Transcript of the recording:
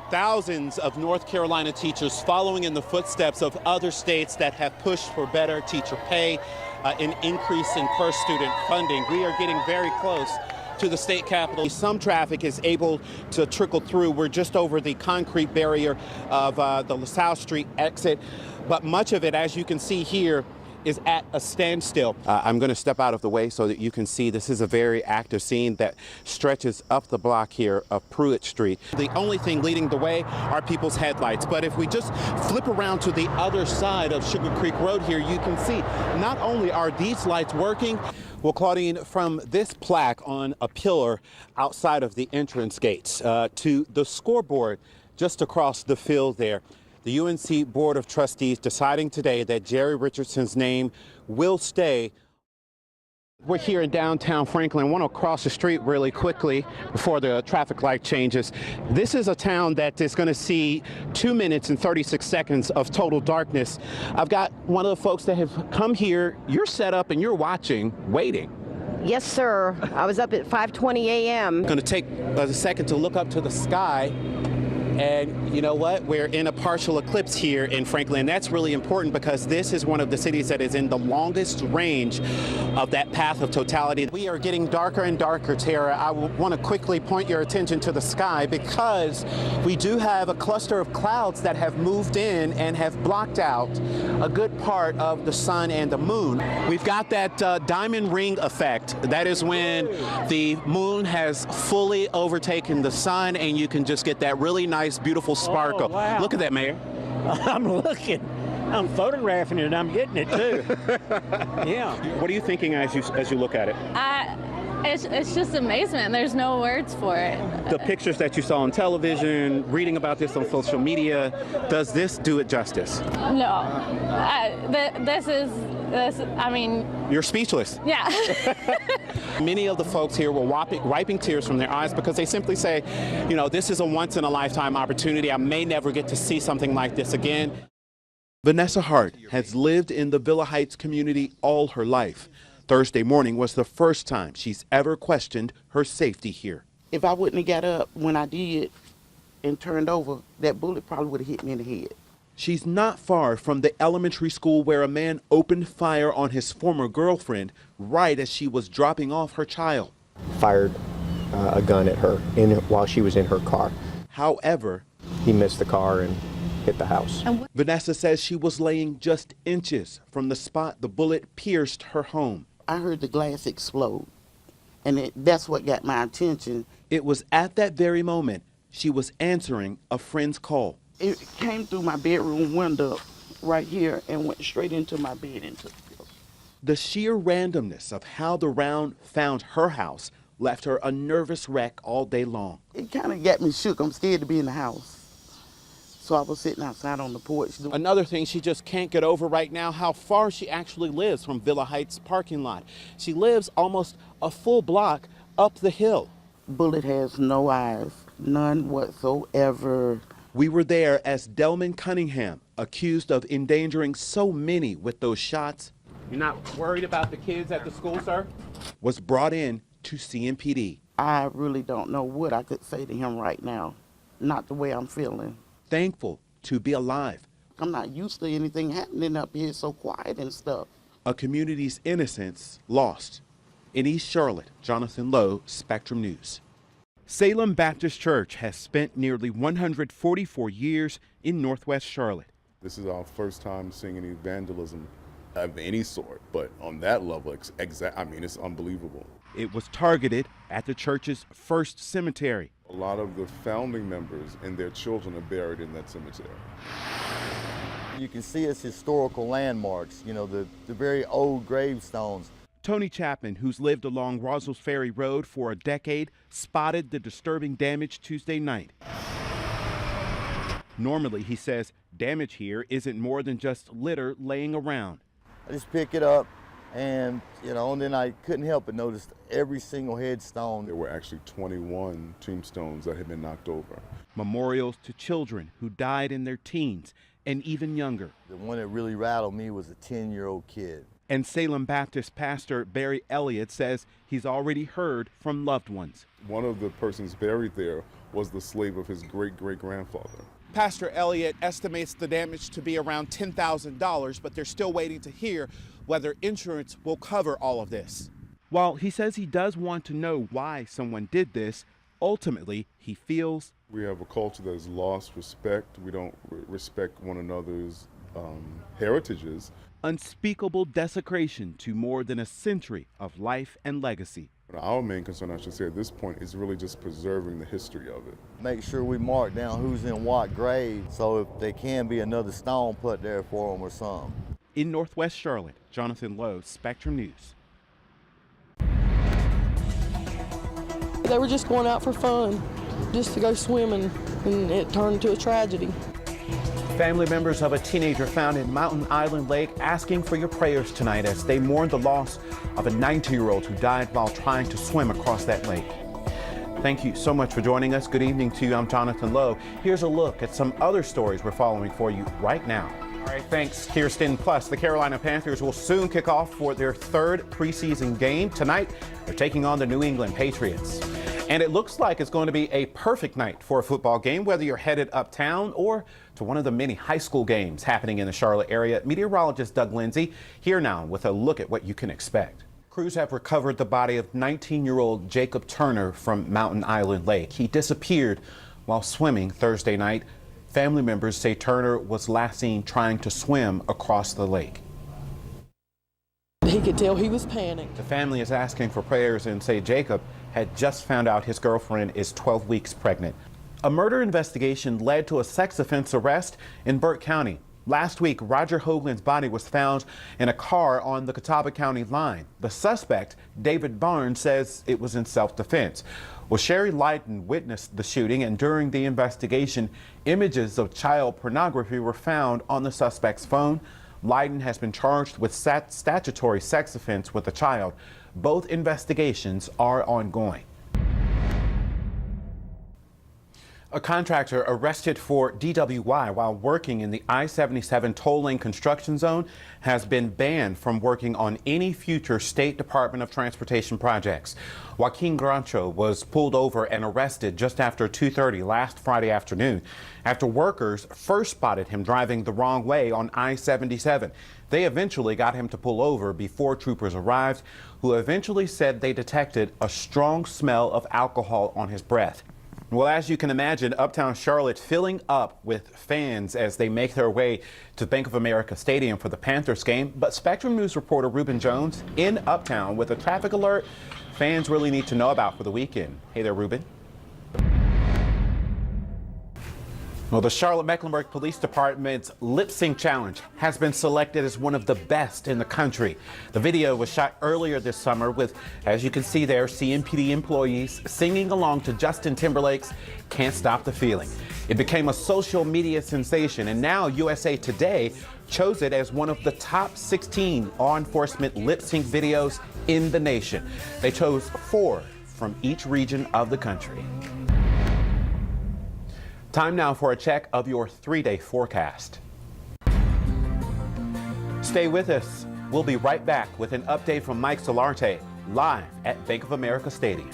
Thousands of North Carolina teachers following in the footsteps of other states that have pushed for better teacher pay, an increase in per student funding. We are getting very close to the state capitol. Some traffic is able to trickle through. We're just over the concrete barrier of the LaSalle Street exit, but much of it, as you can see here, is at a standstill. I'm going to step out of the way so that you can see this is a very active scene that stretches up the block here of Pruitt Street. The only thing leading the way are people's headlights. But if we just flip around to the other side of Sugar Creek Road here, you can see not only are these lights working, well, Claudine, from this plaque on a pillar outside of the entrance gates to the scoreboard just across the field there, the UNC Board of Trustees deciding today that Jerry Richardson's name will stay. We're here in downtown Franklin. I want to cross the street really quickly before the traffic light changes. This is a town that is going to see 2 minutes and 36 seconds of total darkness. I've got one of the folks that have come here. You're set up and you're watching, waiting. Yes, sir. I was up at 5:20 a.m. Going to take a second to look up to the sky. And you know what? We're in a partial eclipse here in Franklin. That's really important because this is one of the cities that is in the longest range of that path of totality. We are getting darker and darker, Tara. I want to quickly point your attention to the sky because we do have a cluster of clouds that have moved in and have blocked out a good part of the sun and the moon. We've got that diamond ring effect. That is when the moon has fully overtaken the sun and you can just get that really nice, beautiful sparkle. Oh, wow. Look at that, Mayor. I'm looking. I'm photographing it and I'm getting it too. Yeah. What are you thinking as you look at it? It's just amazement. There's no words for it. The pictures that you saw on television, reading about this on social media, does this do it justice? No. I mean... You're speechless. Yeah. Many of the folks here were wiping tears from their eyes because they simply say, you know, this is a once-in-a-lifetime opportunity. I may never get to see something like this again. Vanessa Hart has lived in the Villa Heights community all her life. Thursday morning was the first time she's ever questioned her safety here. If I wouldn't have got up when I did and turned over, that bullet probably would have hit me in the head. She's not far from the elementary school where a man opened fire on his former girlfriend right as she was dropping off her child. Fired a gun at her while she was in her car. However, he missed the car and hit the house. Vanessa says she was laying just inches from the spot the bullet pierced her home. I heard the glass explode, and that's what got my attention. It was at that very moment she was answering a friend's call. It came through my bedroom window right here and went straight into my bed and took it. The sheer randomness of how the round found her house left her a nervous wreck all day long. It kind of got me shook. I'm scared to be in the house. So I was sitting outside on the porch. Another thing she just can't get over right now, how far she actually lives from Villa Heights parking lot. She lives almost a full block up the hill. Bullet has no eyes, none whatsoever. We were there as Delman Cunningham, accused of endangering so many with those shots. You're not worried about the kids at the school, sir? Was brought in to CMPD. I really don't know what I could say to him right now. Not the way I'm feeling. Thankful to be alive. I'm not used to anything happening up here, so quiet and stuff. A community's innocence lost. In East Charlotte, Jonathan Lowe, Spectrum News. Salem Baptist Church has spent nearly 144 years in Northwest Charlotte. This is our first time seeing any vandalism of any sort, but on that level, it's unbelievable. It was targeted at the church's first cemetery. A lot of the founding members and their children are buried in that cemetery. You can see its historical landmarks, you know, the very old gravestones. Tony Chapman, who's lived along Roswell's Ferry Road for a decade, spotted the disturbing damage Tuesday night. Normally, he says, damage here isn't more than just litter laying around. I just pick it up and, and then I couldn't help but notice every single headstone. There were actually 21 tombstones that had been knocked over. Memorials to children who died in their teens and even younger. The one that really rattled me was a 10-year-old kid. And Salem Baptist pastor Barry Elliott says he's already heard from loved ones. One of the persons buried there was the slave of his great-great-grandfather. Pastor Elliott estimates the damage to be around $10,000, but they're still waiting to hear whether insurance will cover all of this. While he says he does want to know why someone did this, ultimately he feels we have a culture that has lost respect. We don't respect one another's heritages. Unspeakable desecration to more than a century of life and legacy. Our main concern, I should say, at this point is really just preserving the history of it. Make sure we mark down who's in what grave, so if there can be another stone put there for them or something. In Northwest Charlotte, Jonathan Lowe, Spectrum News. They were just going out for fun, just to go swimming, and it turned into a tragedy. Family members of a teenager found in Mountain Island Lake asking for your prayers tonight as they mourn the loss of a 19-year-old who died while trying to swim across that lake. Thank you so much for joining us. Good evening to you. I'm Jonathan Lowe. Here's a look at some other stories we're following for you right now. All right, thanks, Kirsten. Plus, the Carolina Panthers will soon kick off for their third preseason game. Tonight, they're taking on the New England Patriots. And it looks like it's going to be a perfect night for a football game, whether you're headed uptown or to one of the many high school games happening in the Charlotte area. Meteorologist Doug Lindsay here now with a look at what you can expect. Crews have recovered the body of 19-year-old Jacob Turner from Mountain Island Lake. He disappeared while swimming Thursday night. Family members say Turner was last seen trying to swim across the lake. He could tell he was panicked. The family is asking for prayers and say Jacob had just found out his girlfriend is 12 weeks pregnant. A murder investigation led to a sex offense arrest in Burke County. Last week, Roger Hoagland's body was found in a car on the Catawba County line. The suspect, David Barnes, says it was in self-defense. Well, Sherry Lydon witnessed the shooting, and during the investigation, images of child pornography were found on the suspect's phone. Lydon has been charged with statutory sex offense with a child. Both investigations are ongoing. A contractor arrested for DWI while working in the I-77 toll lane construction zone has been banned from working on any future State Department of Transportation projects. Joaquin Grancho was pulled over and arrested just after 2:30 last Friday afternoon after workers first spotted him driving the wrong way on I-77. They eventually got him to pull over before troopers arrived, who eventually said they detected a strong smell of alcohol on his breath. Well, as you can imagine, uptown Charlotte filling up with fans as they make their way to Bank of America Stadium for the Panthers game. But Spectrum News reporter Reuben Jones in uptown with a traffic alert fans really need to know about for the weekend. Hey there, Reuben. Well, the Charlotte-Mecklenburg Police Department's Lip Sync Challenge has been selected as one of the best in the country. The video was shot earlier this summer with, as you can see there, CMPD employees singing along to Justin Timberlake's Can't Stop the Feeling. It became a social media sensation, and now USA Today chose it as one of the top 16 law enforcement lip sync videos in the nation. They chose 4 from each region of the country. Time now for a check of your 3-day forecast. Stay with us. We'll be right back with an update from Mike Solarte live at Bank of America Stadium.